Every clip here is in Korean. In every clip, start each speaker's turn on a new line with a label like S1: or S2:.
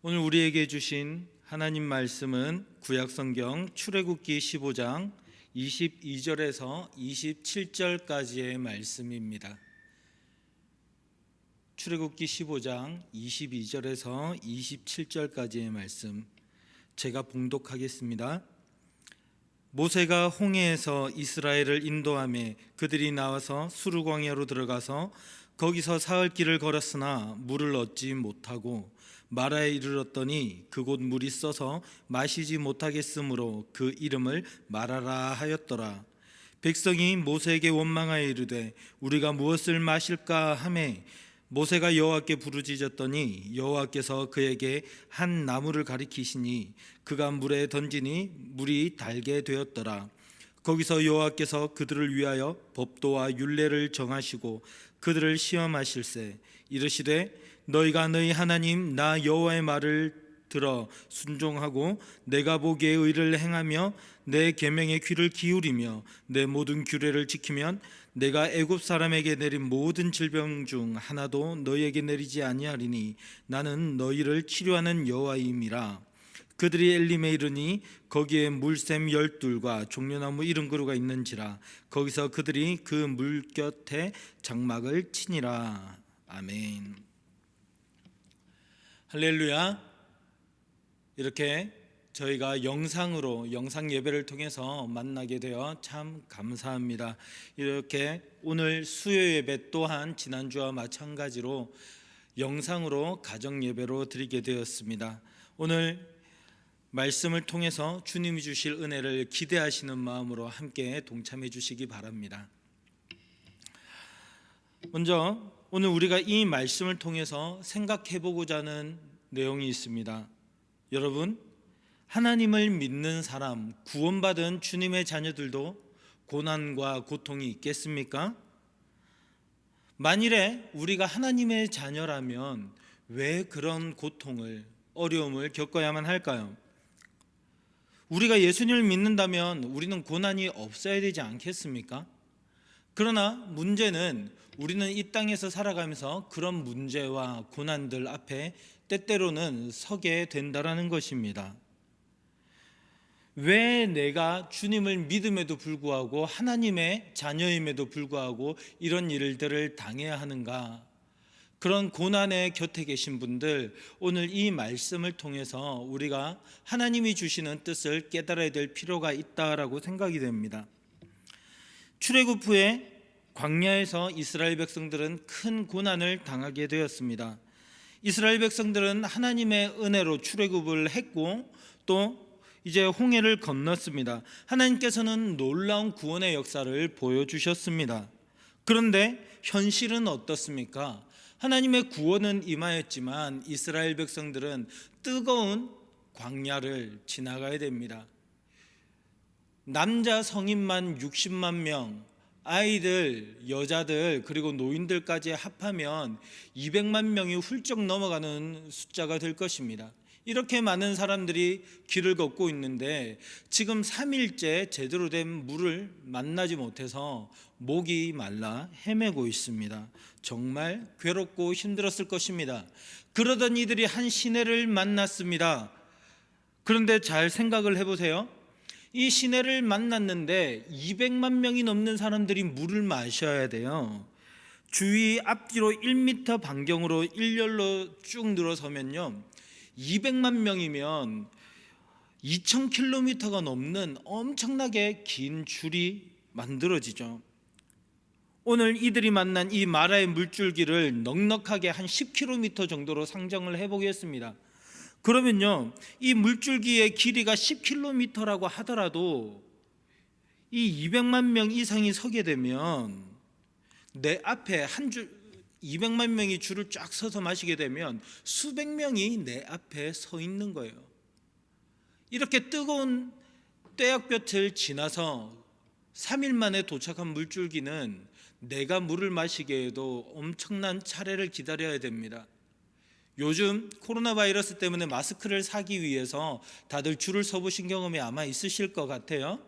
S1: 오늘 우리에게 주신 하나님 말씀은 구약성경 출애굽기 15장 22절에서 27절까지의 말씀입니다. 출애굽기 15장 22절에서 27절까지의 말씀 제가 봉독하겠습니다. 모세가 홍해에서 이스라엘을 인도하며 그들이 나와서 수르 광야로 들어가서 거기서 사흘 길을 걸었으나 물을 얻지 못하고 마라에 이르렀더니 그곳 물이 써서 마시지 못하겠으므로 그 이름을 마라라 하였더라. 백성이 모세에게 원망하여 이르되 우리가 무엇을 마실까 하매 모세가 여호와께 부르짖었더니 여호와께서 그에게 한 나무를 가리키시니 그가 물에 던지니 물이 달게 되었더라. 거기서 여호와께서 그들을 위하여 법도와 율례를 정하시고 그들을 시험하실세 이르시되 너희가 너희 하나님 나 여호와의 말을 들어 순종하고 내가 보기에 의를 행하며 내 계명에 귀를 기울이며 내 모든 규례를 지키면 내가 애굽 사람에게 내린 모든 질병 중 하나도 너희에게 내리지 아니하리니 나는 너희를 치료하는 여호와임이라. 그들이 엘림에 이르니 거기에 물샘 12과 종려나무 70그루가 있는지라. 거기서 그들이 그 물 곁에 장막을 치니라. 아멘. 할렐루야. 이렇게 저희가 영상 예배를 통해서 만나게 되어 참 감사합니다. 이렇게 오늘 수요 예배 또한 지난주와 마찬가지로 영상으로 가정 예배로 드리게 되었습니다. 오늘 말씀을 통해서 주님이 주실 은혜를 기대하시는 마음으로 함께 동참해 주시기 바랍니다. 먼저 오늘 우리가 이 말씀을 통해서 생각해 보고자 하는 내용이 있습니다. 여러분, 하나님을 믿는 사람, 구원받은 주님의 자녀들도 고난과 고통이 있겠습니까? 만일에 우리가 하나님의 자녀라면 왜 그런 고통을, 어려움을 겪어야만 할까요? 우리가 예수님을 믿는다면 우리는 고난이 없어야 되지 않겠습니까? 그러나 문제는 우리는 이 땅에서 살아가면서 그런 문제와 고난들 앞에 때때로는 서게 된다라는 것입니다. 왜 내가 주님을 믿음에도 불구하고 하나님의 자녀임에도 불구하고 이런 일들을 당해야 하는가? 그런 고난의 곁에 계신 분들, 오늘 이 말씀을 통해서 우리가 하나님이 주시는 뜻을 깨달아야 될 필요가 있다라고 생각이 됩니다. 출애굽 후에 광야에서 이스라엘 백성들은 큰 고난을 당하게 되었습니다. 이스라엘 백성들은 하나님의 은혜로 출애굽을 했고 또 이제 홍해를 건넜습니다. 하나님께서는 놀라운 구원의 역사를 보여주셨습니다. 그런데 현실은 어떻습니까? 하나님의 구원은 임하였지만 이스라엘 백성들은 뜨거운 광야를 지나가야 됩니다. 남자 성인만 60만 명, 아이들, 여자들 그리고 노인들까지 합하면 200만 명이 훌쩍 넘어가는 숫자가 될 것입니다. 이렇게 많은 사람들이 길을 걷고 있는데 지금 3일째 제대로 된 물을 만나지 못해서 목이 말라 헤매고 있습니다. 정말 괴롭고 힘들었을 것입니다. 그러던 이들이 한 시내를 만났습니다. 그런데 잘 생각을 해보세요. 이 시내를 만났는데 200만 명이 넘는 사람들이 물을 마셔야 돼요. 주위 앞뒤로 1m 반경으로 일렬로 쭉 늘어서면요 200만 명이면 2000km가 넘는 엄청나게 긴 줄이 만들어지죠. 오늘 이들이 만난 이 마라의 물줄기를 넉넉하게 한 10km 정도로 상정을 해보겠습니다. 그러면요 이 물줄기의 길이가 10km라고 하더라도 이 200만 명 이상이 서게 되면 내 앞에 200만 명이 줄을 쫙 서서 마시게 되면 수백 명이 내 앞에 서 있는 거예요. 이렇게 뜨거운 떼약볕을 지나서 3일 만에 도착한 물줄기는 내가 물을 마시기에도 엄청난 차례를 기다려야 됩니다. 요즘 코로나 바이러스 때문에 마스크를 사기 위해서 다들 줄을 서보신 경험이 아마 있으실 것 같아요.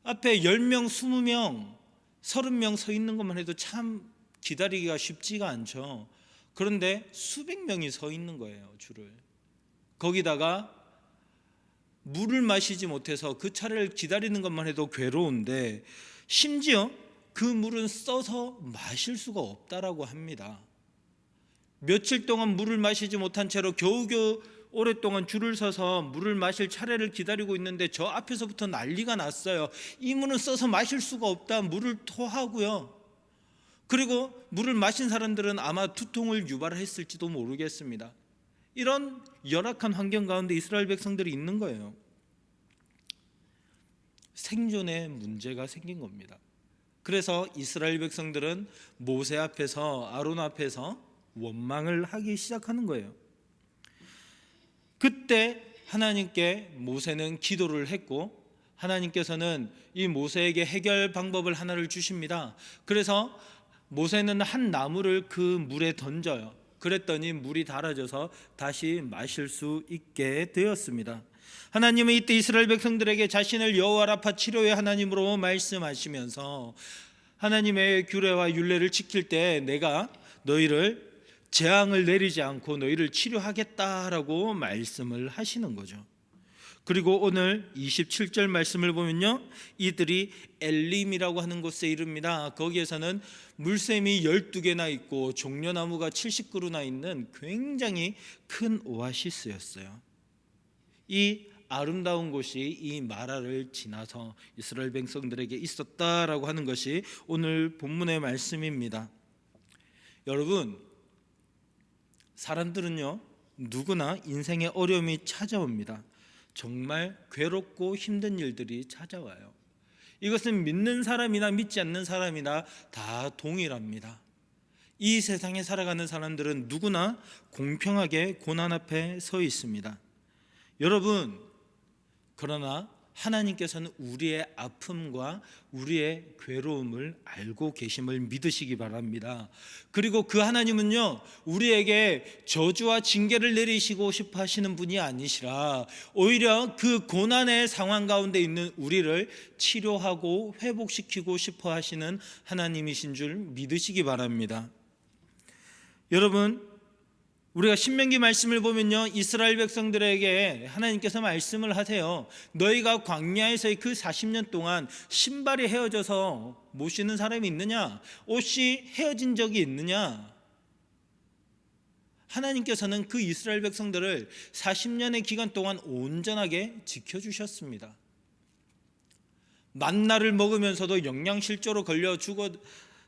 S1: 앞에 10명, 20명, 30명 서 있는 것만 해도 참 기다리기가 쉽지가 않죠. 그런데 수백 명이 서 있는 거예요, 줄을. 거기다가 물을 마시지 못해서 그 차례를 기다리는 것만 해도 괴로운데 심지어 그 물은 써서 마실 수가 없다라고 합니다. 며칠 동안 물을 마시지 못한 채로 겨우겨우 오랫동안 줄을 서서 물을 마실 차례를 기다리고 있는데 저 앞에서부터 난리가 났어요. 이 물은 써서 마실 수가 없다. 물을 토하고요. 그리고 물을 마신 사람들은 아마 두통을 유발했을지도 모르겠습니다. 이런 열악한 환경 가운데 이스라엘 백성들이 있는 거예요. 생존에 문제가 생긴 겁니다. 그래서 이스라엘 백성들은 모세 앞에서, 아론 앞에서 원망을 하기 시작하는 거예요. 그때 하나님께 모세는 기도를 했고 하나님께서는 이 모세에게 해결 방법을 하나를 주십니다. 그래서 모세는 한 나무를 그 물에 던져요. 그랬더니 물이 달아져서 다시 마실 수 있게 되었습니다. 하나님은 이때 이스라엘 백성들에게 자신을 여호와 라파 치료의 하나님으로 말씀하시면서 하나님의 규례와 율례를 지킬 때 내가 너희를 재앙을 내리지 않고 너희를 치료하겠다라고 말씀을 하시는 거죠. 그리고 오늘 27절 말씀을 보면요, 이들이 엘림이라고 하는 곳에 이릅니다. 거기에서는 물샘이 12개나 있고 종려나무가 70그루나 있는 굉장히 큰 오아시스였어요. 이 아름다운 곳이 이 마라를 지나서 이스라엘 백성들에게 있었다라고 하는 것이 오늘 본문의 말씀입니다. 여러분, 사람들은요 누구나 인생에 어려움이 찾아옵니다. 정말 괴롭고 힘든 일들이 찾아와요. 이것은 믿는 사람이나 믿지 않는 사람이나 다 동일합니다. 이 세상에 살아가는 사람들은 누구나 공평하게 고난 앞에 서 있습니다. 여러분, 그러나 하나님께서는 우리의 아픔과 우리의 괴로움을 알고 계심을 믿으시기 바랍니다. 그리고 그 하나님은요 우리에게 저주와 징계를 내리시고 싶어 하시는 분이 아니시라 오히려 그 고난의 상황 가운데 있는 우리를 치료하고 회복시키고 싶어 하시는 하나님이신 줄 믿으시기 바랍니다. 여러분, 우리가 신명기 말씀을 보면요 이스라엘 백성들에게 하나님께서 말씀을 하세요. 너희가 광야에서의 그 40년 동안 신발이 헤어져서 못 신는 사람이 있느냐? 옷이 헤어진 적이 있느냐? 하나님께서는 그 이스라엘 백성들을 40년의 기간 동안 온전하게 지켜주셨습니다. 만나를 먹으면서도 영양실조로 걸려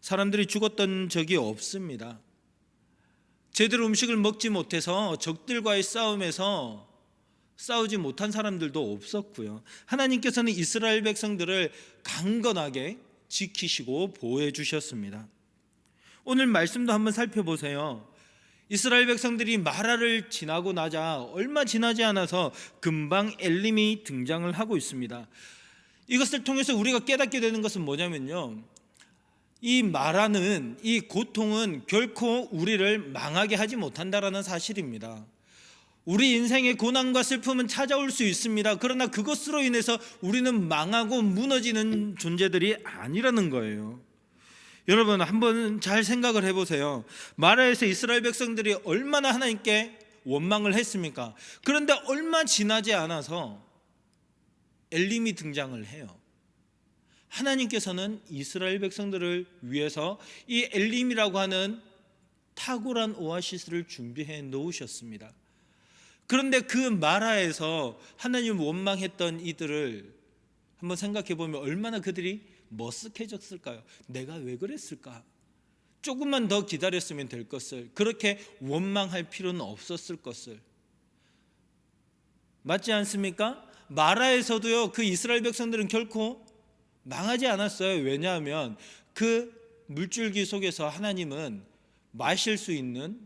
S1: 사람들이 죽었던 적이 없습니다. 제대로 음식을 먹지 못해서 적들과의 싸움에서 싸우지 못한 사람들도 없었고요. 하나님께서는 이스라엘 백성들을 강건하게 지키시고 보호해 주셨습니다. 오늘 말씀도 한번 살펴보세요. 이스라엘 백성들이 마라를 지나고 나자 얼마 지나지 않아서 금방 엘림이 등장을 하고 있습니다. 이것을 통해서 우리가 깨닫게 되는 것은 뭐냐면요, 이 마라는, 이 고통은 결코 우리를 망하게 하지 못한다라는 사실입니다. 우리 인생의 고난과 슬픔은 찾아올 수 있습니다. 그러나 그것으로 인해서 우리는 망하고 무너지는 존재들이 아니라는 거예요. 여러분, 한번 잘 생각을 해보세요. 마라에서 이스라엘 백성들이 얼마나 하나님께 원망을 했습니까? 그런데 얼마 지나지 않아서 엘림이 등장을 해요. 하나님께서는 이스라엘 백성들을 위해서 이 엘림이라고 하는 탁월한 오아시스를 준비해 놓으셨습니다. 그런데 그 마라에서 하나님 원망했던 이들을 한번 생각해 보면 얼마나 그들이 머쓱해졌을까요? 내가 왜 그랬을까? 조금만 더 기다렸으면 될 것을, 그렇게 원망할 필요는 없었을 것을. 맞지 않습니까? 마라에서도요 그 이스라엘 백성들은 결코 망하지 않았어요. 왜냐하면 그 물줄기 속에서 하나님은 마실 수 있는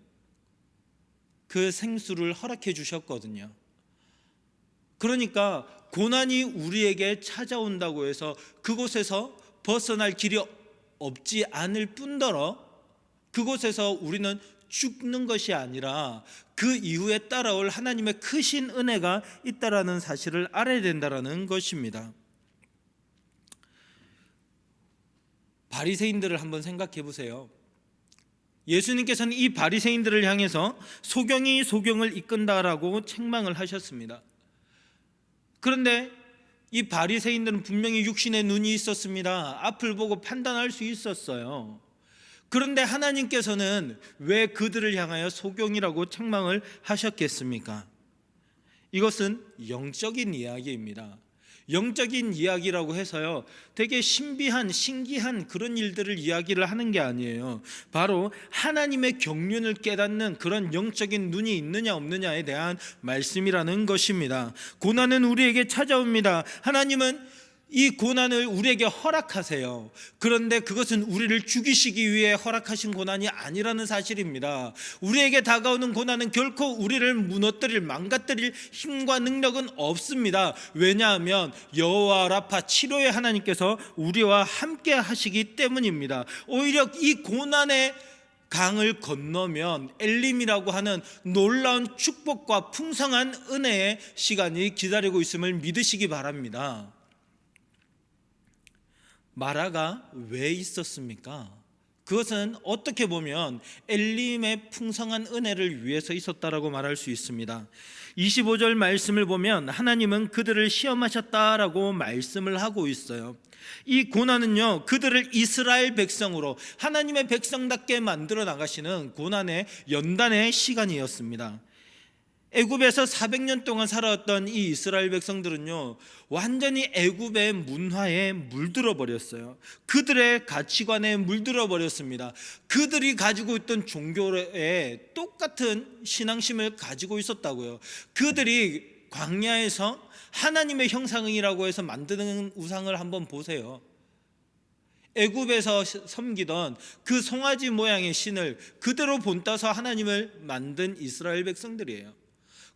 S1: 그 생수를 허락해 주셨거든요. 그러니까 고난이 우리에게 찾아온다고 해서 그곳에서 벗어날 길이 없지 않을 뿐더러 그곳에서 우리는 죽는 것이 아니라 그 이후에 따라올 하나님의 크신 은혜가 있다라는 사실을 알아야 된다라는 것입니다. 바리새인들을 한번 생각해 보세요. 예수님께서는 이 바리새인들을 향해서 소경이 소경을 이끈다라고 책망을 하셨습니다. 그런데 이 바리새인들은 분명히 육신의 눈이 있었습니다. 앞을 보고 판단할 수 있었어요. 그런데 하나님께서는 왜 그들을 향하여 소경이라고 책망을 하셨겠습니까? 이것은 영적인 이야기입니다. 영적인 이야기라고 해서요, 되게 신기한 그런 일들을 이야기를 하는 게 아니에요. 바로 하나님의 경륜을 깨닫는 그런 영적인 눈이 있느냐 없느냐에 대한 말씀이라는 것입니다. 고난은 우리에게 찾아옵니다. 하나님은 이 고난을 우리에게 허락하세요. 그런데 그것은 우리를 죽이시기 위해 허락하신 고난이 아니라는 사실입니다. 우리에게 다가오는 고난은 결코 우리를 무너뜨릴, 망가뜨릴 힘과 능력은 없습니다. 왜냐하면 여호와 라파 치료의 하나님께서 우리와 함께 하시기 때문입니다. 오히려 이 고난의 강을 건너면 엘림이라고 하는 놀라운 축복과 풍성한 은혜의 시간이 기다리고 있음을 믿으시기 바랍니다. 마라가 왜 있었습니까? 그것은 어떻게 보면 엘림의 풍성한 은혜를 위해서 있었다라고 말할 수 있습니다. 25절 말씀을 보면 하나님은 그들을 시험하셨다라고 말씀을 하고 있어요. 이 고난은요, 그들을 이스라엘 백성으로 하나님의 백성답게 만들어 나가시는 고난의 연단의 시간이었습니다. 애굽에서 400년 동안 살아왔던 이 이스라엘 백성들은요, 완전히 애굽의 문화에 물들어 버렸어요. 그들의 가치관에 물들어 버렸습니다. 그들이 가지고 있던 종교에 똑같은 신앙심을 가지고 있었다고요. 그들이 광야에서 하나님의 형상이라고 해서 만드는 우상을 한번 보세요. 애굽에서 섬기던 그 송아지 모양의 신을 그대로 본따서 하나님을 만든 이스라엘 백성들이에요.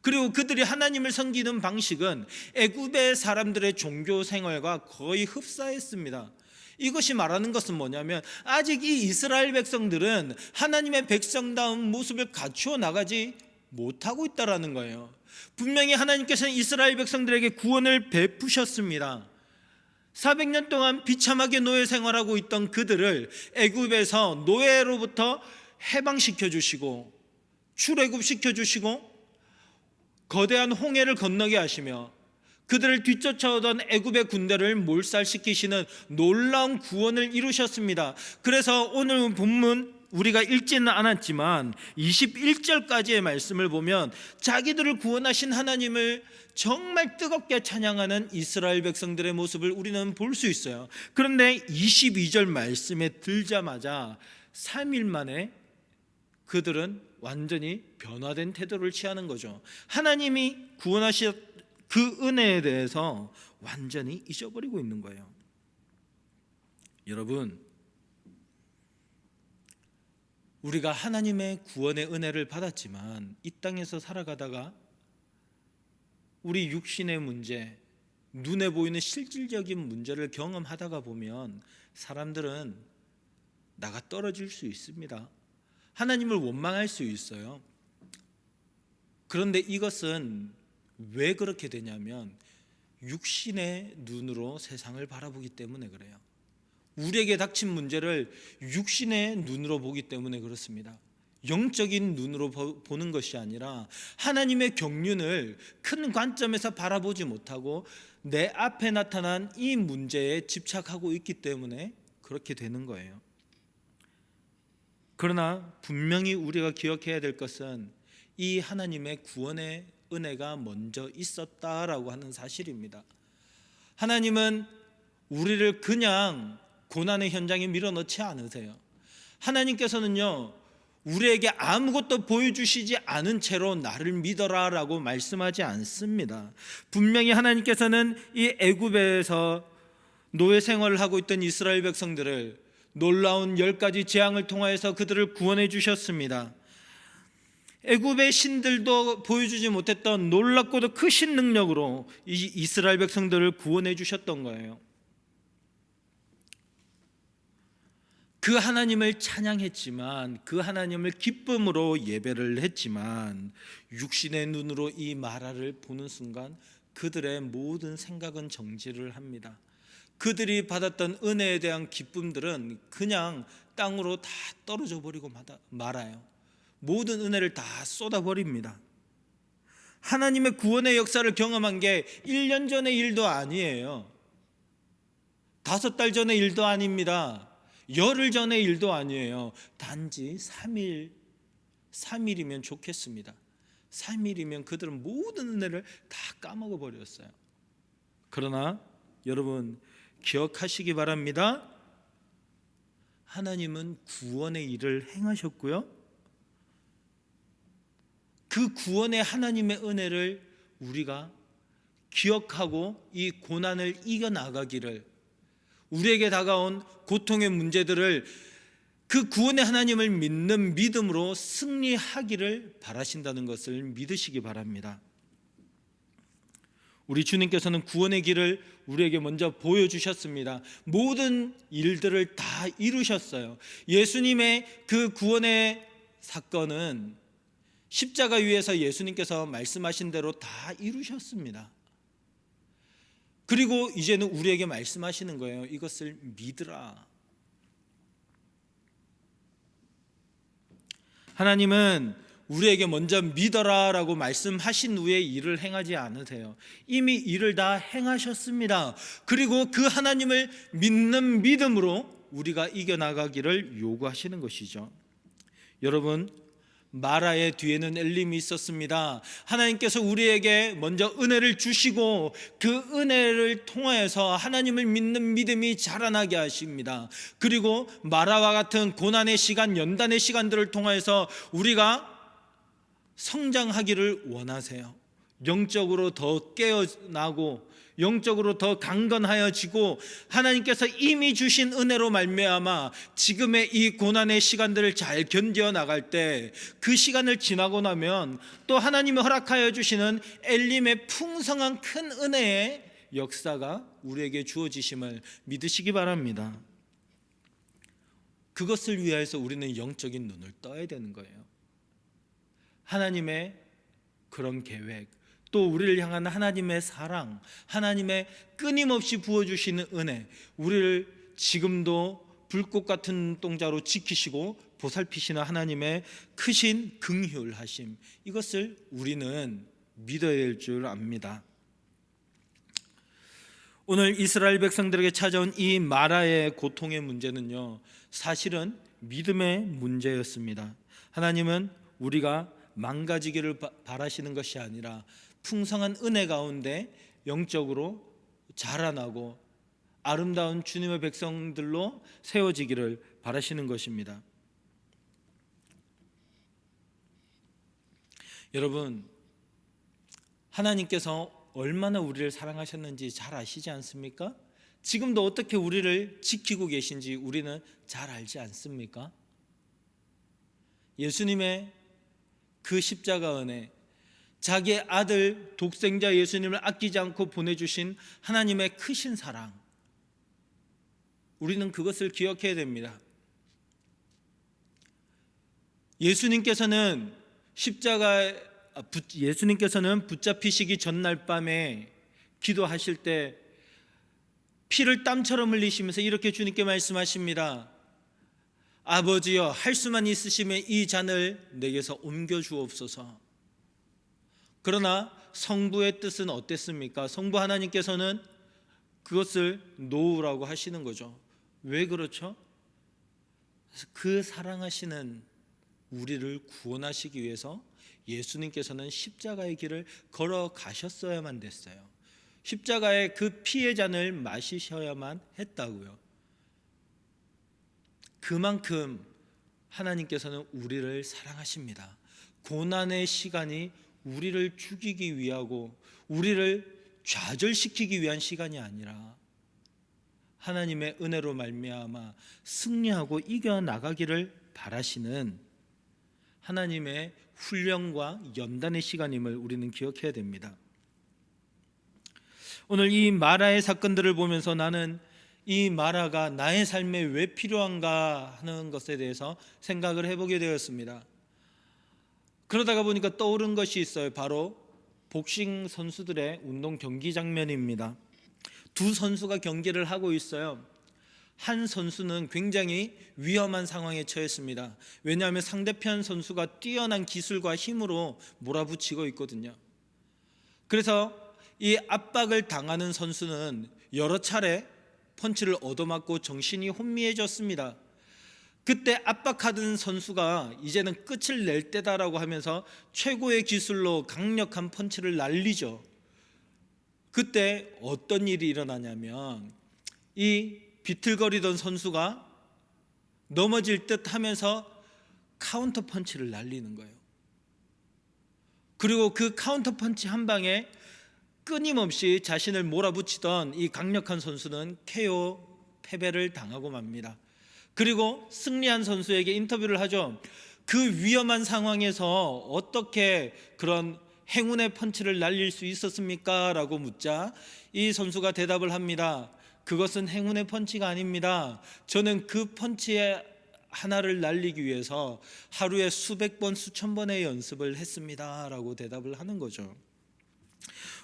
S1: 그리고 그들이 하나님을 섬기는 방식은 애굽의 사람들의 종교 생활과 거의 흡사했습니다. 이것이 말하는 것은 뭐냐면 아직 이 이스라엘 백성들은 하나님의 백성다운 모습을 갖추어 나가지 못하고 있다는 거예요. 분명히 하나님께서는 이스라엘 백성들에게 구원을 베푸셨습니다. 400년 동안 비참하게 노예 생활하고 있던 그들을 애굽에서 노예로부터 해방시켜 주시고 출애굽시켜 주시고 거대한 홍해를 건너게 하시며 그들을 뒤쫓아오던 애굽의 군대를 몰살시키시는 놀라운 구원을 이루셨습니다. 그래서 오늘 본문 우리가 읽지는 않았지만 21절까지의 말씀을 보면 자기들을 구원하신 하나님을 정말 뜨겁게 찬양하는 이스라엘 백성들의 모습을 우리는 볼 수 있어요. 그런데 22절 말씀에 들자마자 3일 만에 그들은 완전히 변화된 태도를 취하는 거죠. 하나님이 구원하신 그 은혜에 대해서 완전히 잊어버리고 있는 거예요. 여러분, 우리가 하나님의 구원의 은혜를 받았지만 이 땅에서 살아가다가 우리 육신의 문제, 눈에 보이는 실질적인 문제를 경험하다가 보면 사람들은 나가 떨어질 수 있습니다. 하나님을 원망할 수 있어요. 그런데 이것은 왜 그렇게 되냐면 육신의 눈으로 세상을 바라보기 때문에 그래요. 우리에게 닥친 문제를 육신의 눈으로 보기 때문에 그렇습니다. 영적인 눈으로 보는 것이 아니라 하나님의 경륜을 큰 관점에서 바라보지 못하고 내 앞에 나타난 이 문제에 집착하고 있기 때문에 그렇게 되는 거예요. 그러나 분명히 우리가 기억해야 될 것은 이 하나님의 구원의 은혜가 먼저 있었다라고 하는 사실입니다. 하나님은 우리를 그냥 고난의 현장에 밀어넣지 않으세요. 하나님께서는요, 우리에게 아무것도 보여주시지 않은 채로 나를 믿어라라고 말씀하지 않습니다. 분명히 하나님께서는 이 애굽에서 노예 생활을 하고 있던 이스라엘 백성들을 놀라운 10가지 재앙을 통하여서 그들을 구원해 주셨습니다. 애굽의 신들도 보여주지 못했던 놀랍고도 크신 능력으로 이 이스라엘 백성들을 구원해 주셨던 거예요. 그 하나님을 찬양했지만, 그 하나님을 기쁨으로 예배를 했지만 육신의 눈으로 이 마라를 보는 순간 그들의 모든 생각은 정지를 합니다. 그들이 받았던 은혜에 대한 기쁨들은 그냥 땅으로 다 떨어져 버리고 말아요. 모든 은혜를 다 쏟아버립니다. 하나님의 구원의 역사를 경험한 게 1년 전의 일도 아니에요. 5달 전의 일도 아닙니다. 열흘 전의 일도 아니에요. 단지 3일이면 좋겠습니다. 3일이면 그들은 모든 은혜를 다 까먹어 버렸어요. 그러나 여러분 기억하시기 바랍니다. 하나님은 구원의 일을 행하셨고요, 그 구원의 하나님의 은혜를 우리가 기억하고 이 고난을 이겨나가기를, 우리에게 다가온 고통의 문제들을 그 구원의 하나님을 믿는 믿음으로 승리하기를 바라신다는 것을 믿으시기 바랍니다. 우리 주님께서는 구원의 길을 우리에게 먼저 보여주셨습니다. 모든 일들을 다 이루셨어요. 예수님의 그 구원의 사건은 십자가 위에서 예수님께서 말씀하신 대로 다 이루셨습니다. 그리고 이제는 우리에게 말씀하시는 거예요. 이것을 믿으라. 하나님은 우리에게 먼저 믿어라라고 말씀하신 후에 일을 행하지 않으세요. 이미 일을 다 행하셨습니다. 그리고 그 하나님을 믿는 믿음으로 우리가 이겨나가기를 요구하시는 것이죠. 여러분, 마라의 뒤에는 엘림이 있었습니다. 하나님께서 우리에게 먼저 은혜를 주시고 그 은혜를 통하여서 하나님을 믿는 믿음이 자라나게 하십니다. 그리고 마라와 같은 고난의 시간, 연단의 시간들을 통하여서 우리가 성장하기를 원하세요. 영적으로 더 깨어나고 영적으로 더 강건하여지고 하나님께서 이미 주신 은혜로 말미암아 지금의 이 고난의 시간들을 잘 견뎌 나갈 때, 그 시간을 지나고 나면 또 하나님이 허락하여 주시는 엘림의 풍성한 큰 은혜의 역사가 우리에게 주어지심을 믿으시기 바랍니다. 그것을 위하여서 우리는 영적인 눈을 떠야 되는 거예요. 하나님의 그런 계획, 또 우리를 향한 하나님의 사랑, 하나님의 끊임없이 부어주시는 은혜, 우리를 지금도 불꽃 같은 눈동자로 지키시고 보살피시는 하나님의 크신 긍휼하심, 이것을 우리는 믿어야 될 줄 압니다. 오늘 이스라엘 백성들에게 찾아온 이 마라의 고통의 문제는요, 사실은 믿음의 문제였습니다. 하나님은 우리가 망가지기를 바라시는 것이 아니라 풍성한 은혜 가운데 영적으로 자라나고 아름다운 주님의 백성들로 세워지기를 바라시는 것입니다. 여러분, 하나님께서 얼마나 우리를 사랑하셨는지 잘 아시지 않습니까? 지금도 어떻게 우리를 지키고 계신지 우리는 잘 알지 않습니까? 예수님의 그 십자가 은혜, 자기의 아들 독생자 예수님을 아끼지 않고 보내주신 하나님의 크신 사랑, 우리는 그것을 기억해야 됩니다. 예수님께서는 붙잡히시기 전날 밤에 기도하실 때 피를 땀처럼 흘리시면서 이렇게 주님께 말씀하십니다. 아버지여, 할 수만 있으시면 이 잔을 내게서 옮겨 주옵소서. 그러나 성부의 뜻은 어땠습니까? 성부 하나님께서는 그것을 놓으라고 하시는 거죠. 왜 그렇죠? 그 사랑하시는 우리를 구원하시기 위해서 예수님께서는 십자가의 길을 걸어가셨어야만 됐어요. 십자가의 그 피의 잔을 마시셔야만 했다고요. 그만큼 하나님께서는 우리를 사랑하십니다. 고난의 시간이 우리를 죽이기 위하고 우리를 좌절시키기 위한 시간이 아니라 하나님의 은혜로 말미암아 승리하고 이겨나가기를 바라시는 하나님의 훈련과 연단의 시간임을 우리는 기억해야 됩니다. 오늘 이 마라의 사건들을 보면서 나는 이 마라가 나의 삶에 왜 필요한가 하는 것에 대해서 생각을 해보게 되었습니다. 그러다가 보니까 떠오른 것이 있어요. 바로 복싱 선수들의 운동 경기 장면입니다. 두 선수가 경기를 하고 있어요. 한 선수는 굉장히 위험한 상황에 처했습니다. 왜냐하면 상대편 선수가 뛰어난 기술과 힘으로 몰아붙이고 있거든요. 그래서 이 압박을 당하는 선수는 여러 차례 펀치를 얻어맞고 정신이 혼미해졌습니다. 그때 압박하던 선수가 이제는 끝을 낼 때다라고 하면서 최고의 기술로 강력한 펀치를 날리죠. 그때 어떤 일이 일어나냐면 이 비틀거리던 선수가 넘어질 듯 하면서 카운터 펀치를 날리는 거예요. 그리고 그 카운터 펀치 한 방에 끊임없이 자신을 몰아붙이던 이 강력한 선수는 KO 패배를 당하고 맙니다. 그리고 승리한 선수에게 인터뷰를 하죠. 그 위험한 상황에서 어떻게 그런 행운의 펀치를 날릴 수 있었습니까? 라고 묻자 이 선수가 대답을 합니다. 그것은 행운의 펀치가 아닙니다. 저는 그 펀치의 하나를 날리기 위해서 하루에 수백 번, 수천 번의 연습을 했습니다. 라고 대답을 하는 거죠.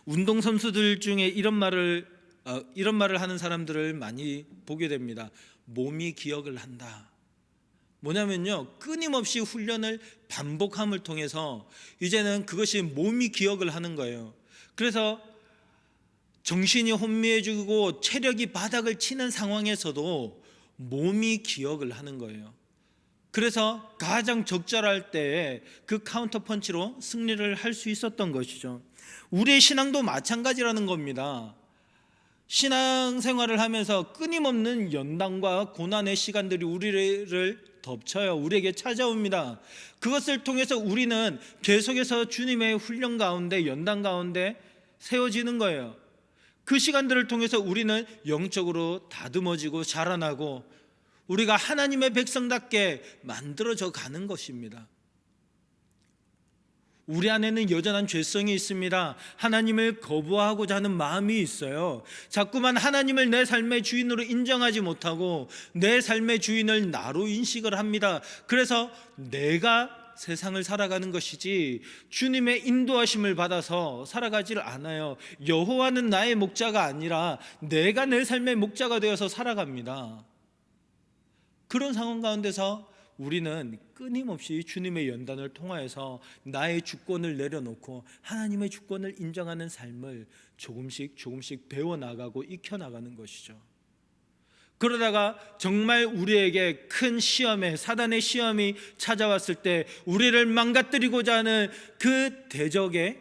S1: 운동선수들 중에 이런 말을 하는 사람들을 많이 보게 됩니다. 몸이 기억을 한다. 뭐냐면요, 끊임없이 훈련을 반복함을 통해서 이제는 그것이 몸이 기억을 하는 거예요. 그래서 정신이 혼미해지고 체력이 바닥을 치는 상황에서도 몸이 기억을 하는 거예요. 그래서 가장 적절할 때에 그 카운터 펀치로 승리를 할 수 있었던 것이죠. 우리의 신앙도 마찬가지라는 겁니다. 신앙생활을 하면서 끊임없는 연단과 고난의 시간들이 우리를 덮쳐요. 우리에게 찾아옵니다. 그것을 통해서 우리는 계속해서 주님의 훈련 가운데, 연단 가운데 세워지는 거예요. 그 시간들을 통해서 우리는 영적으로 다듬어지고 자라나고 우리가 하나님의 백성답게 만들어져 가는 것입니다. 우리 안에는 여전한 죄성이 있습니다. 하나님을 거부하고자 하는 마음이 있어요. 자꾸만 하나님을 내 삶의 주인으로 인정하지 못하고 내 삶의 주인을 나로 인식을 합니다. 그래서 내가 세상을 살아가는 것이지 주님의 인도하심을 받아서 살아가지를 않아요. 여호와는 나의 목자가 아니라 내가 내 삶의 목자가 되어서 살아갑니다. 그런 상황 가운데서 우리는 끊임없이 주님의 연단을 통하여서 나의 주권을 내려놓고 하나님의 주권을 인정하는 삶을 조금씩 배워나가고 익혀나가는 것이죠. 그러다가 정말 우리에게 큰 시험에, 사단의 시험이 찾아왔을 때 우리를 망가뜨리고자 하는 그 대적의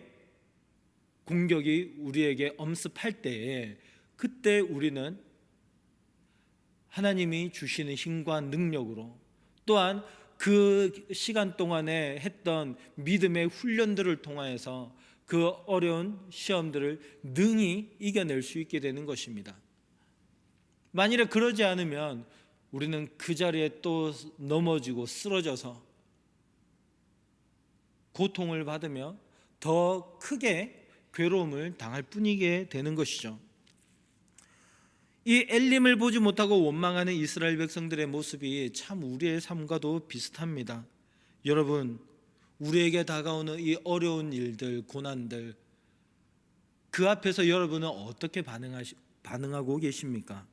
S1: 공격이 우리에게 엄습할 때에 그때 우리는 하나님이 주시는 힘과 능력으로 또한 그 시간 동안에 했던 믿음의 훈련들을 통하여서 그 어려운 시험들을 능히 이겨낼 수 있게 되는 것입니다. 만일에 그러지 않으면 우리는 그 자리에 또 넘어지고 쓰러져서 고통을 받으며 더 크게 괴로움을 당할 뿐이게 되는 것이죠. 이 엘림을 보지 못하고 원망하는 이스라엘 백성들의 모습이 참 우리의 삶과도 비슷합니다. 여러분, 우리에게 다가오는 이 어려운 일들, 고난들, 그 앞에서 여러분은 어떻게 반응하고 계십니까?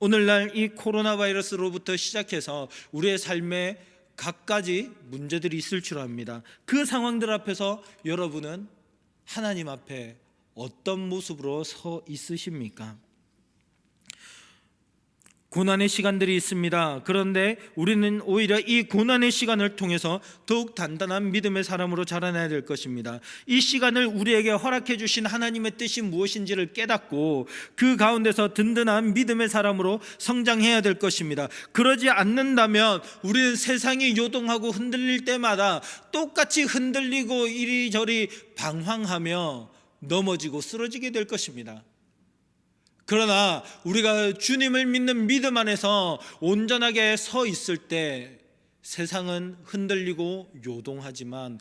S1: 오늘날 이 코로나 바이러스로부터 시작해서 우리의 삶에 갖가지 문제들이 있을 줄 압니다. 그 상황들 앞에서 여러분은 하나님 앞에 어떤 모습으로 서 있으십니까? 고난의 시간들이 있습니다. 그런데 우리는 오히려 이 고난의 시간을 통해서 더욱 단단한 믿음의 사람으로 자라나야 될 것입니다. 이 시간을 우리에게 허락해 주신 하나님의 뜻이 무엇인지를 깨닫고 그 가운데서 든든한 믿음의 사람으로 성장해야 될 것입니다. 그러지 않는다면 우리는 세상이 요동하고 흔들릴 때마다 똑같이 흔들리고 이리저리 방황하며 넘어지고 쓰러지게 될 것입니다. 그러나 우리가 주님을 믿는 믿음 안에서 온전하게 서 있을 때 세상은 흔들리고 요란하지만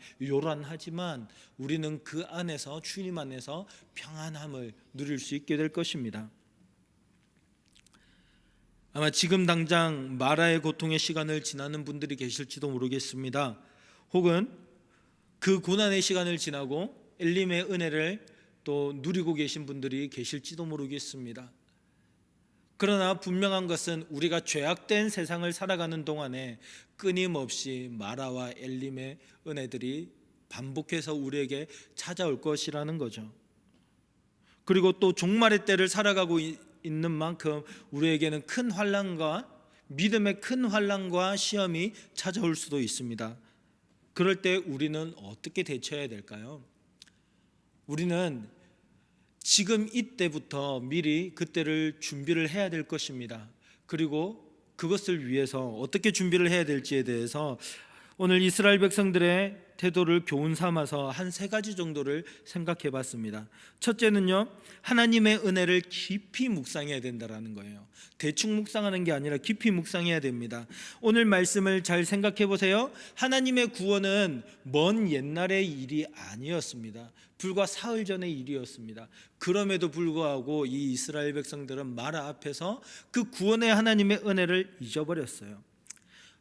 S1: 우리는 그 안에서, 주님 안에서 평안함을 누릴 수 있게 될 것입니다. 아마 지금 당장 마라의 고통의 시간을 지나는 분들이 계실지도 모르겠습니다. 혹은 그 고난의 시간을 지나고 엘림의 은혜를 또 누리고 계신 분들이 계실지도 모르겠습니다. 그러나 분명한 것은 우리가 죄악된 세상을 살아가는 동안에 끊임없이 마라와 엘림의 은혜들이 반복해서 우리에게 찾아올 것이라는 거죠. 그리고 또 종말의 때를 살아가고 있는 만큼 우리에게는 큰 환난과 믿음의 큰 환난과 시험이 찾아올 수도 있습니다. 그럴 때 우리는 어떻게 대처해야 될까요? 우리는 지금 이때부터 미리 그때를 준비를 해야 될 것입니다. 그리고 그것을 위해서 어떻게 준비를 해야 될지에 대해서 오늘 이스라엘 백성들의 태도를 교훈 삼아서 한 3가지 정도를 생각해 봤습니다. 첫째는요, 하나님의 은혜를 깊이 묵상해야 된다라는 거예요. 대충 묵상하는 게 아니라 깊이 묵상해야 됩니다. 오늘 말씀을 잘 생각해 보세요. 하나님의 구원은 먼 옛날의 일이 아니었습니다. 불과 사흘 전의 일이었습니다. 그럼에도 불구하고 이 이스라엘 백성들은 마라 앞에서 그 구원의 하나님의 은혜를 잊어버렸어요.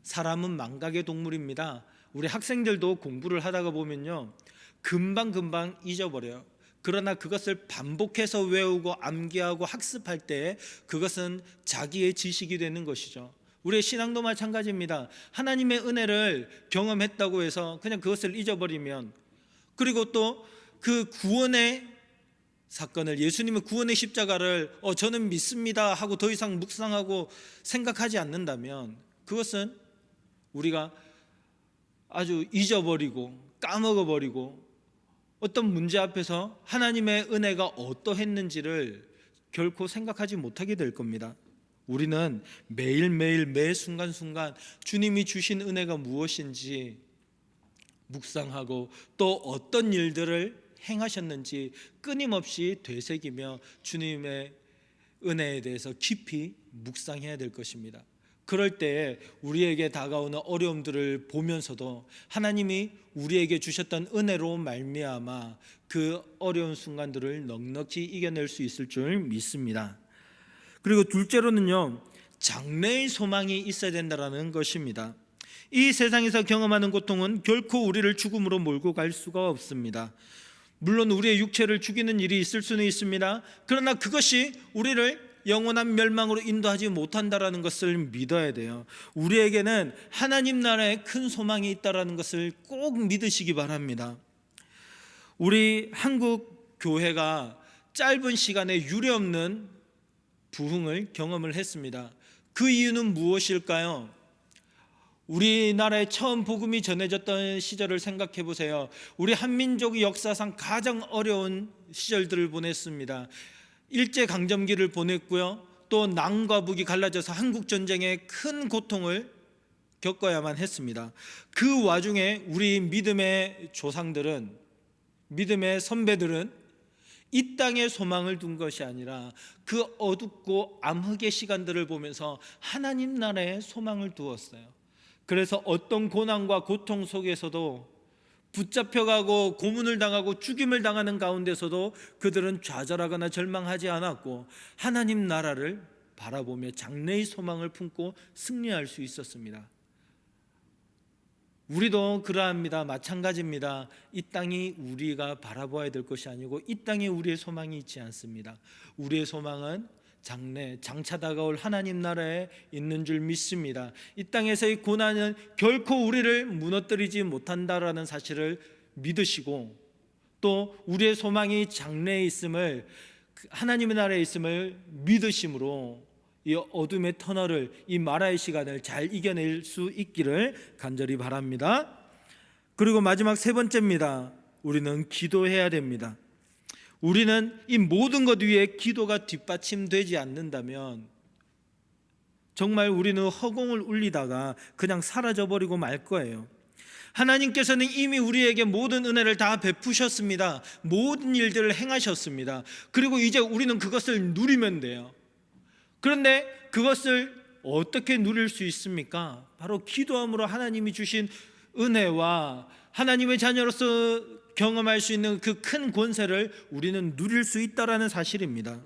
S1: 사람은 망각의 동물입니다. 우리 학생들도 공부를 하다가 보면요, 금방 잊어버려요. 그러나 그것을 반복해서 외우고 암기하고 학습할 때 그것은 자기의 지식이 되는 것이죠. 우리의 신앙도 마찬가지입니다. 하나님의 은혜를 경험했다고 해서 그냥 그것을 잊어버리면, 그리고 또 그 구원의 사건을, 예수님의 구원의 십자가를 저는 믿습니다 하고 더 이상 묵상하고 생각하지 않는다면 그것은 우리가 아주 잊어버리고 까먹어버리고 어떤 문제 앞에서 하나님의 은혜가 어떠했는지를 결코 생각하지 못하게 될 겁니다. 우리는 매일매일 매 순간순간 주님이 주신 은혜가 무엇인지 묵상하고 또 어떤 일들을 행하셨는지 끊임없이 되새기며 주님의 은혜에 대해서 깊이 묵상해야 될 것입니다. 그럴 때 우리에게 다가오는 어려움들을 보면서도 하나님이 우리에게 주셨던 은혜로 말미암아 그 어려운 순간들을 넉넉히 이겨낼 수 있을 줄 믿습니다. 그리고 둘째로는요, 장래의 소망이 있어야 된다는 것입니다. 이 세상에서 경험하는 고통은 결코 우리를 죽음으로 몰고 갈 수가 없습니다. 물론 우리의 육체를 죽이는 일이 있을 수는 있습니다. 그러나 그것이 우리를 영원한 멸망으로 인도하지 못한다라는 것을 믿어야 돼요. 우리에게는 하나님 나라에 큰 소망이 있다라는 것을 꼭 믿으시기 바랍니다. 우리 한국 교회가 짧은 시간에 유례없는 부흥을 경험을 했습니다. 그 이유는 무엇일까요? 우리나라에 처음 복음이 전해졌던 시절을 생각해 보세요. 우리 한민족의 역사상 가장 어려운 시절들을 보냈습니다. 일제강점기를 보냈고요, 또 남과 북이 갈라져서 한국전쟁의 큰 고통을 겪어야만 했습니다. 그 와중에 우리 믿음의 조상들은, 믿음의 선배들은 이 땅에 소망을 둔 것이 아니라 그 어둡고 암흑의 시간들을 보면서 하나님 나라에 소망을 두었어요. 그래서 어떤 고난과 고통 속에서도 붙잡혀가고 고문을 당하고 죽임을 당하는 가운데서도 그들은 좌절하거나 절망하지 않았고 하나님 나라를 바라보며 장래의 소망을 품고 승리할 수 있었습니다. 우리도 그러합니다. 마찬가지입니다. 이 땅이 우리가 바라봐야 될 것이 아니고 이 땅에 우리의 소망이 있지 않습니다. 우리의 소망은 장차 다가올 하나님 나라에 있는 줄 믿습니다. 이 땅에서의 고난은 결코 우리를 무너뜨리지 못한다라는 사실을 믿으시고, 또 우리의 소망이 장래에 있음을, 하나님의 나라에 있음을 믿으심으로 이 어둠의 터널을, 이 마라의 시간을 잘 이겨낼 수 있기를 간절히 바랍니다. 그리고 마지막 3번째입니다. 우리는 기도해야 됩니다. 우리는 이 모든 것 위에 기도가 뒷받침되지 않는다면 정말 우리는 허공을 울리다가 그냥 사라져버리고 말 거예요. 하나님께서는 이미 우리에게 모든 은혜를 다 베푸셨습니다. 모든 일들을 행하셨습니다. 그리고 이제 우리는 그것을 누리면 돼요. 그런데 그것을 어떻게 누릴 수 있습니까? 바로 기도함으로 하나님이 주신 은혜와 하나님의 자녀로서 경험할 수 있는 그 큰 권세를 우리는 누릴 수 있다라는 사실입니다.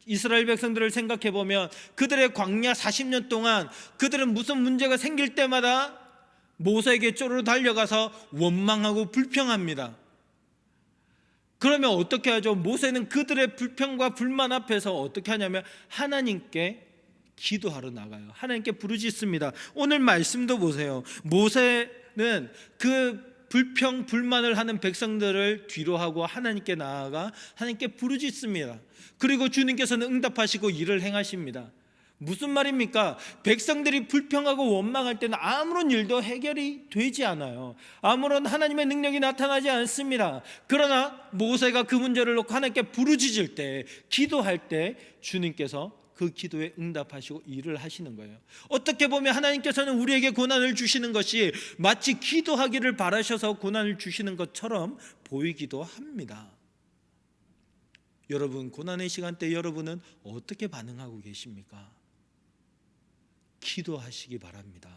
S1: 이스라엘 백성들을 생각해 보면 그들의 광야 40년 동안 그들은 무슨 문제가 생길 때마다 모세에게 쪼르르 달려가서 원망하고 불평합니다. 그러면 어떻게 하죠? 모세는 그들의 불평과 불만 앞에서 어떻게 하냐면 하나님께 기도하러 나가요. 하나님께 부르짖습니다. 오늘 말씀도 보세요. 모세는 그 불평 불만을 하는 백성들을 뒤로 하고 하나님께 나아가 하나님께 부르짖습니다. 그리고 주님께서는 응답하시고 일을 행하십니다. 무슨 말입니까? 백성들이 불평하고 원망할 때는 아무런 일도 해결이 되지 않아요. 아무런 하나님의 능력이 나타나지 않습니다. 그러나 모세가 그 문제를 놓고 하나님께 부르짖을 때, 기도할 때 주님께서 그 기도에 응답하시고 일을 하시는 거예요. 어떻게 보면 하나님께서는 우리에게 고난을 주시는 것이 마치 기도하기를 바라셔서 고난을 주시는 것처럼 보이기도 합니다. 여러분, 고난의 시간 때 여러분은 어떻게 반응하고 계십니까? 기도하시기 바랍니다.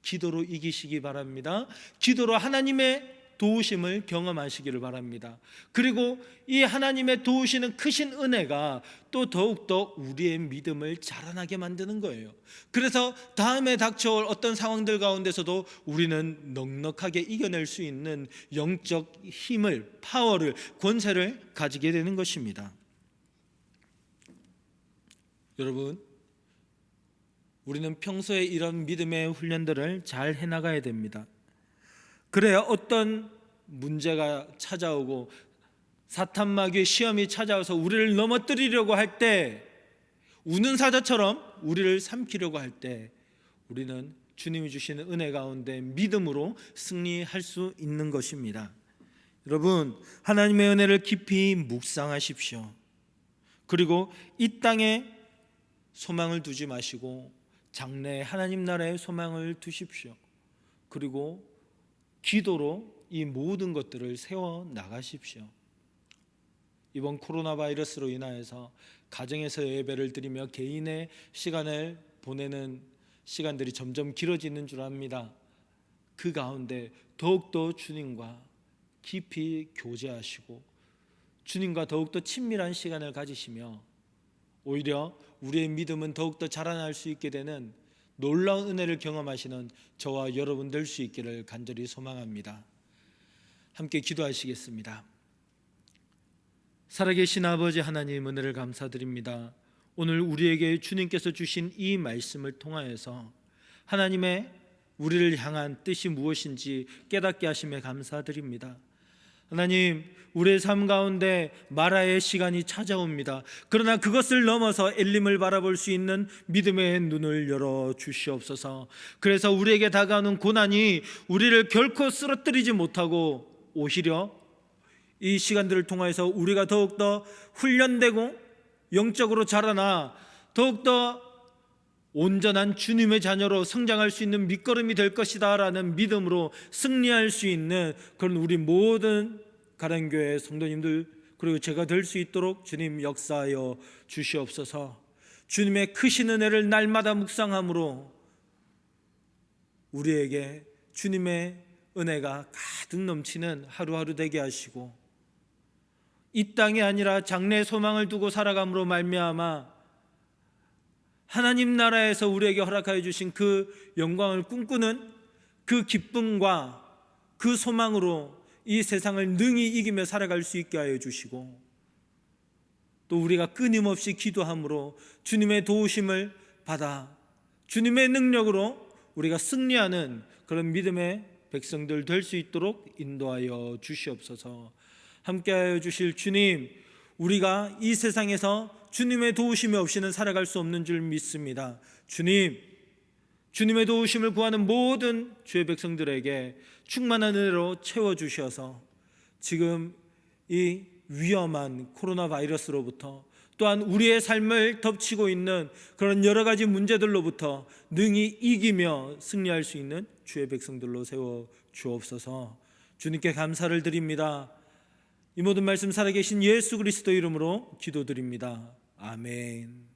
S1: 기도로 이기시기 바랍니다. 기도로 하나님의 도우심을 경험하시기를 바랍니다. 그리고 이 하나님의 도우시는 크신 은혜가 또 더욱더 우리의 믿음을 자라나게 만드는 거예요. 그래서 다음에 닥쳐올 어떤 상황들 가운데서도 우리는 넉넉하게 이겨낼 수 있는 영적 힘을, 파워를, 권세를 가지게 되는 것입니다. 여러분, 우리는 평소에 이런 믿음의 훈련들을 잘 해나가야 됩니다. 그래야 어떤 문제가 찾아오고 사탄 마귀의 시험이 찾아와서 우리를 넘어뜨리려고 할 때, 우는 사자처럼 우리를 삼키려고 할 때 우리는 주님이 주시는 은혜 가운데 믿음으로 승리할 수 있는 것입니다. 여러분, 하나님의 은혜를 깊이 묵상하십시오. 그리고 이 땅에 소망을 두지 마시고 장래에 하나님 나라의 소망을 두십시오. 그리고 기도로 이 모든 것들을 세워 나가십시오. 이번 코로나 바이러스로 인하여서 가정에서 예배를 드리며 개인의 시간을 보내는 시간들이 점점 길어지는 줄 압니다. 그 가운데 더욱더 주님과 깊이 교제하시고 주님과 더욱더 친밀한 시간을 가지시며 오히려 우리의 믿음은 더욱더 자라날 수 있게 되는 놀라운 은혜를 경험하시는 저와 여러분 될 수 있기를 간절히 소망합니다. 함께 기도하시겠습니다. 살아계신 아버지 하나님, 은혜를 감사드립니다. 오늘 우리에게 주님께서 주신 이 말씀을 통하여서 하나님의 우리를 향한 뜻이 무엇인지 깨닫게 하심에 감사드립니다. 하나님, 우리의 삶 가운데 마라의 시간이 찾아옵니다. 그러나 그것을 넘어서 엘림을 바라볼 수 있는 믿음의 눈을 열어 주시옵소서. 그래서 우리에게 다가오는 고난이 우리를 결코 쓰러뜨리지 못하고 오히려 이 시간들을 통해서 우리가 더욱더 훈련되고 영적으로 자라나 더욱더 온전한 주님의 자녀로 성장할 수 있는 밑거름이 될 것이다 라는 믿음으로 승리할 수 있는 그런 우리 모든 가량교회 성도님들 그리고 제가 될 수 있도록 주님 역사하여 주시옵소서. 주님의 크신 은혜를 날마다 묵상함으로 우리에게 주님의 은혜가 가득 넘치는 하루하루 되게 하시고 이 땅이 아니라 장래의 소망을 두고 살아감으로 말미암아 하나님 나라에서 우리에게 허락하여 주신 그 영광을 꿈꾸는 그 기쁨과 그 소망으로 이 세상을 능히 이기며 살아갈 수 있게 하여 주시고 또 우리가 끊임없이 기도함으로 주님의 도우심을 받아 주님의 능력으로 우리가 승리하는 그런 믿음의 백성들 될 수 있도록 인도하여 주시옵소서. 함께하여 주실 주님, 우리가 이 세상에서 주님의 도우심이 없이는 살아갈 수 없는 줄 믿습니다. 주님, 주님의 도우심을 구하는 모든 주의 백성들에게 충만한 은혜로 채워주셔서 지금 이 위험한 코로나 바이러스로부터 또한 우리의 삶을 덮치고 있는 그런 여러 가지 문제들로부터 능히 이기며 승리할 수 있는 주의 백성들로 세워 주옵소서. 주님께 감사를 드립니다. 이 모든 말씀 살아계신 예수 그리스도 이름으로 기도드립니다. 아멘.